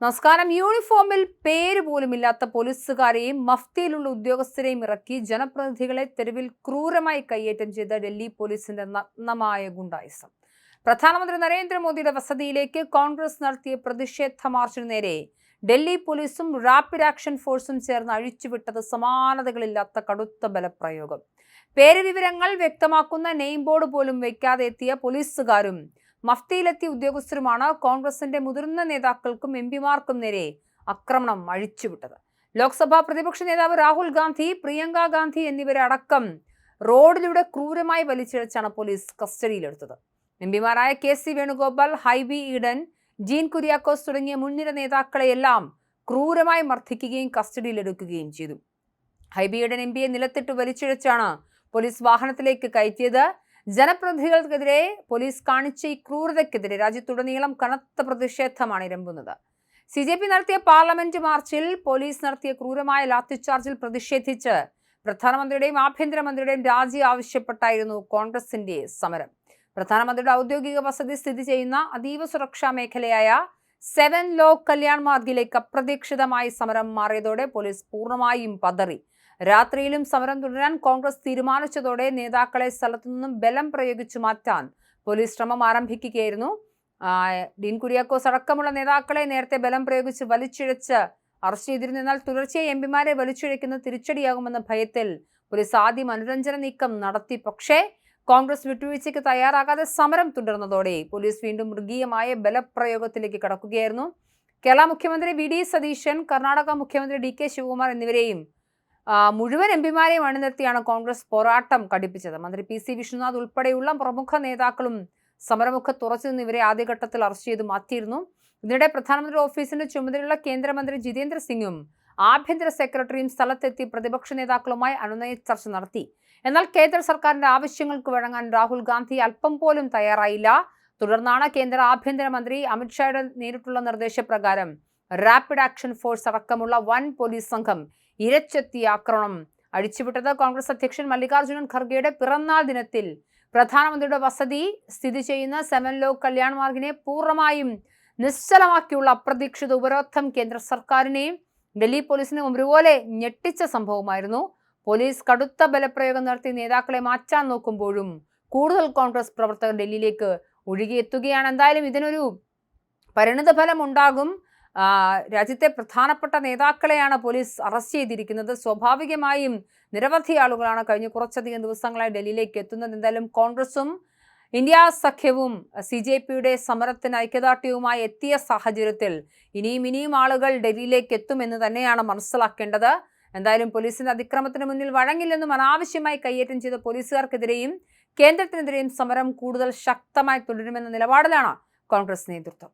നമസ്കാരം. യൂണിഫോമിൽ പേര് പോലുമില്ലാത്ത പോലീസുകാരെയും മഫ്തിയിലുള്ള ഉദ്യോഗസ്ഥരെയും ഇറക്കി ജനപ്രതിനിധികളെ തെരുവിൽ ക്രൂരമായി കയ്യേറ്റം ചെയ്ത ഡൽഹി പോലീസിന്റെ നഗ്നമായ ഗുണ്ടായിസം. പ്രധാനമന്ത്രി നരേന്ദ്രമോദിയുടെ വസതിയിലേക്ക് കോൺഗ്രസ് നടത്തിയ പ്രതിഷേധ മാർച്ചിനു നേരെ ഡൽഹി പോലീസും റാപ്പിഡ് ആക്ഷൻ ഫോഴ്സും ചേർന്ന് അഴിച്ചുവിട്ടത് സമാനതകളില്ലാത്ത കടുത്ത ബലപ്രയോഗം. പേര് വിവരങ്ങൾ വ്യക്തമാക്കുന്ന നെയിം ബോർഡ് പോലും വയ്ക്കാതെ എത്തിയ പോലീസുകാരും മഫ്തിയിലെത്തിയ ഉദ്യോഗസ്ഥരുമാണ് കോൺഗ്രസിന്റെ മുതിർന്ന നേതാക്കൾക്കും എംപിമാർക്കും നേരെ ആക്രമണം അഴിച്ചുവിട്ടത്. ലോക്സഭാ പ്രതിപക്ഷ നേതാവ് രാഹുൽ ഗാന്ധി, പ്രിയങ്ക ഗാന്ധി എന്നിവരെ അടക്കം റോഡിലൂടെ ക്രൂരമായി വലിച്ചിഴച്ചാണ് പോലീസ് കസ്റ്റഡിയിലെടുത്തത്. എംപിമാരായ കെ.സി. വേണുഗോപാൽ, ഹൈബി ഈഡൻ, ജീൻ കുര്യാക്കോസ് തുടങ്ങിയ മുൻനിര നേതാക്കളെയെല്ലാം ക്രൂരമായി മർദ്ദിക്കുകയും കസ്റ്റഡിയിലെടുക്കുകയും ചെയ്തു. ഹൈബി ഈഡൻ എംപിയെ നിലത്തിട്ട് വലിച്ചിഴച്ചാണ് പോലീസ് വാഹനത്തിലേക്ക് കയറ്റിയത്. ജനപ്രതിനിധികൾക്കെതിരെ പോലീസ് കാണിച്ച ഈ ക്രൂരതയ്ക്കെതിരെ രാജ്യത്തുടനീളം കനത്ത പ്രതിഷേധമാണ് ഇരമ്പുന്നത്. CJP നടത്തിയ പാർലമെന്റ് മാർച്ചിൽ പോലീസ് നടത്തിയ ക്രൂരമായ ലാത്തിച്ചാർജിൽ പ്രതിഷേധിച്ച് പ്രധാനമന്ത്രിയുടെയും ആഭ്യന്തരമന്ത്രിയുടെയും രാജി ആവശ്യപ്പെട്ടായിരുന്നു കോൺഗ്രസിന്റെ സമരം. പ്രധാനമന്ത്രിയുടെ ഔദ്യോഗിക വസതി സ്ഥിതി ചെയ്യുന്ന അതീവ സുരക്ഷാ മേഖലയായ 7 ലോക് കല്യാൺ മാർഗിലേക്ക് അപ്രതീക്ഷിതമായി സമരം മാറിയതോടെ പോലീസ് പൂർണ്ണമായും പതറി. രാത്രിയിലും സമരം തുടരാൻ കോൺഗ്രസ് തീരുമാനിച്ചതോടെ നേതാക്കളെ സ്ഥലത്തു നിന്നും ബലം പ്രയോഗിച്ചു മാറ്റാൻ പോലീസ് ശ്രമം ആരംഭിക്കുകയായിരുന്നു. ഡീൻ കുര്യാക്കോസ് അടക്കമുള്ള നേതാക്കളെ നേരത്തെ ബലം പ്രയോഗിച്ച് വലിച്ചിഴച്ച് അറസ്റ്റ് ചെയ്തിരുന്നു. എന്നാൽ തുടർച്ചയായി എംപിമാരെ വലിച്ചിഴയ്ക്കുന്നത് തിരിച്ചടിയാകുമെന്ന ഭയത്തിൽ പോലീസ് ആദ്യം അനുരഞ്ജന നീക്കം നടത്തി. പക്ഷേ കോൺഗ്രസ് വിട്ടുവീഴ്ചയ്ക്ക് തയ്യാറാകാതെ സമരം തുടർന്നതോടെ പോലീസ് വീണ്ടും മൃഗീയമായ ബലപ്രയോഗത്തിലേക്ക് കടക്കുകയായിരുന്നു. കേരള മുഖ്യമന്ത്രി വി ഡി സതീശൻ, കർണാടക മുഖ്യമന്ത്രി DK ശിവകുമാർ എന്നിവരെയും മുഴുവൻ എംപിമാരെയും അണിനിർത്തിയാണ് കോൺഗ്രസ് പോരാട്ടം കടുപ്പിച്ചത്. മന്ത്രി PC വിശ്വനാഥ് ഉൾപ്പെടെയുള്ള പ്രമുഖ നേതാക്കളും സമരമുഖത്ത് ഉറച്ചു നിന്ന് ഇവരെ ആദ്യഘട്ടത്തിൽ അറസ്റ്റ് ചെയ്ത് മാറ്റിയിരുന്നു. ഇതിനിടെ പ്രധാനമന്ത്രി ഓഫീസിന്റെ ചുമതലയുള്ള കേന്ദ്രമന്ത്രി ജിതേന്ദ്ര സിംഗും ആഭ്യന്തര സെക്രട്ടറിയും സ്ഥലത്തെത്തി പ്രതിപക്ഷ നേതാക്കളുമായി അനുനയ ചർച്ച നടത്തി. എന്നാൽ കേന്ദ്ര സർക്കാരിന്റെ ആവശ്യങ്ങൾക്ക് വഴങ്ങാൻ രാഹുൽ ഗാന്ധി അല്പം പോലും തയ്യാറായില്ല. തുടർന്നാണ് കേന്ദ്ര ആഭ്യന്തരമന്ത്രി അമിത്ഷായുടെ നേരിട്ടുള്ള നിർദ്ദേശപ്രകാരം റാപ്പിഡ് ആക്ഷൻ ഫോഴ്സ് അടക്കമുള്ള വൻ പോലീസ് സംഘം ഇരച്ചെത്തിയ ആക്രമണം അഴിച്ചുവിട്ടത്. കോൺഗ്രസ് അധ്യക്ഷൻ മല്ലികാർജ്ജുൻ ഖർഗെയുടെ പിറന്നാൾ ദിനത്തിൽ പ്രധാനമന്ത്രിയുടെ വസതി സ്ഥിതി ചെയ്യുന്ന 7 ലോക് കല്യാൺ മാർഗിനെ പൂർണ്ണമായും നിശ്ചലമാക്കിയുള്ള അപ്രതീക്ഷിത ഉപരോധം കേന്ദ്ര സർക്കാരിനെയും ഡൽഹി പോലീസിനെ ഒരുപോലെ ഞെട്ടിച്ച സംഭവമായിരുന്നു. പോലീസ് കടുത്ത ബലപ്രയോഗം നടത്തി നേതാക്കളെ മാറ്റാൻ നോക്കുമ്പോഴും കൂടുതൽ കോൺഗ്രസ് പ്രവർത്തകർ ഡൽഹിയിലേക്ക് ഒഴുകിയെത്തുകയാണ്. എന്തായാലും ഇതിനൊരു പരിണിതഫലം ഉണ്ടാകും. രാജ്യത്തെ പ്രധാനപ്പെട്ട നേതാക്കളെയാണ് പോലീസ് അറസ്റ്റ് ചെയ്തിരിക്കുന്നത്. സ്വാഭാവികമായും നിരവധി ആളുകളാണ് കഴിഞ്ഞ കുറച്ചധികം ദിവസങ്ങളായി ഡൽഹിയിലേക്ക് എത്തുന്നത്. എന്തായാലും കോൺഗ്രസും ഇന്ത്യ സഖ്യവും CJPയുടെ സമരത്തിന് ഐക്യദാർഢ്യവുമായി എത്തിയ സാഹചര്യത്തിൽ ഇനിയും ആളുകൾ ഡൽഹിയിലേക്ക് എത്തുമെന്ന് തന്നെയാണ് മനസ്സിലാക്കേണ്ടത്. എന്തായാലും പോലീസിന്റെ അതിക്രമത്തിന് മുന്നിൽ വഴങ്ങില്ലെന്നും അനാവശ്യമായി കയ്യേറ്റം ചെയ്ത പോലീസുകാർക്കെതിരെയും കേന്ദ്രത്തിനെതിരെയും സമരം കൂടുതൽ ശക്തമായി തുടരുമെന്ന നിലപാടിലാണ് കോൺഗ്രസ് നേതൃത്വം.